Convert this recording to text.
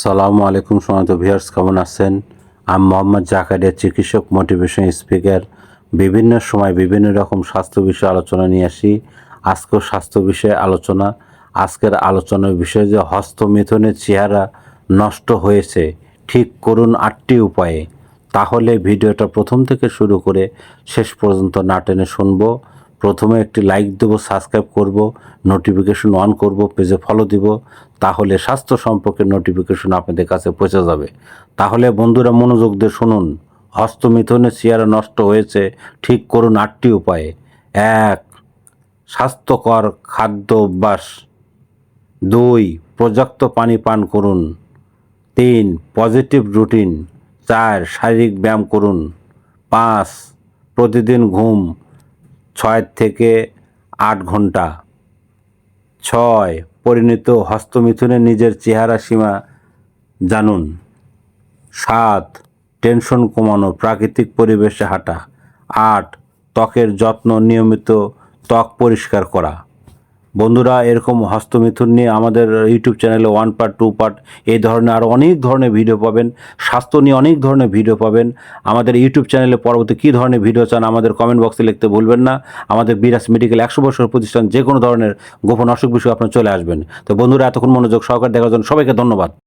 আসসালামু আলাইকুম সম্মানিত ভিউয়ার্স, কেমন আছেন? আমি মোহাম্মদ জাকারিয়া, চিকিৎসক, মোটিভেশন স্পিকার। বিভিন্ন সময় বিভিন্ন রকম স্বাস্থ্য বিষয়ে আলোচনা নিয়ে আসি। আজকেও স্বাস্থ্য বিষয়ে আলোচনা। আজকের আলোচনার বিষয় যে হস্তমিথুনের চেহারা নষ্ট হয়েছে, ঠিক করুন 8টি উপায়ে। তাহলে ভিডিওটা প্রথম থেকে শুরু করে শেষ পর্যন্ত না টেনে শুনবো। প্রথমে একটি লাইক দেবো, সাবস্ক্রাইব করব, নোটিফিকেশন অন করব, পেজে ফলো দিব। তাহলে স্বাস্থ্য সম্পর্কে নোটিফিকেশন আপনাদের কাছে পৌঁছে যাবে। তাহলে বন্ধুরা মনোযোগ দিয়ে শুনুন। হস্তমিথুনের চেহারা নষ্ট হয়েছে, ঠিক করুন 8টি উপায়ে। 1. স্বাস্থ্যকর খাদ্য অভ্যাস। 2. পর্যাপ্ত পানি পান করুন। 3. Positive routine. 4. শারীরিক ব্যায়াম করুন। 5. প্রতিদিন ঘুম 6 থেকে 8 ঘন্টা। 6. পরিণত হস্তমিথুনে নিজের চেহারা সীমা জানুন। 7. টেনশন কমানো, প্রাকৃতিক পরিবেশে হাঁটা। 8. ত্বকের যত্ন, নিয়মিত ত্বক পরিষ্কার করা। বন্ধুরা, এরকম হস্তমিথুন নিয়ে আমাদের ইউটিউব চ্যানেলে 1 পার্ট 2 পার্ট এই ধরনের আরও অনেক ধরনের ভিডিও পাবেন। স্বাস্থ্য নিয়ে অনেক ধরনের ভিডিও পাবেন। আমাদের ইউটিউব চ্যানেলে পরবর্তী কী ধরনের ভিডিও চান আমাদের কমেন্ট বক্সে লিখতে ভুলবেন না। আমাদের বিরাজ মেডিকেল 100 বছর প্রতিষ্ঠান, যে কোনো ধরনের গোপন অসুখ বিষয়ে আপনারা চলে আসবেন। তো বন্ধুরা, এতক্ষণ মনোযোগ সহকারে দেখার জন্য সবাইকে ধন্যবাদ।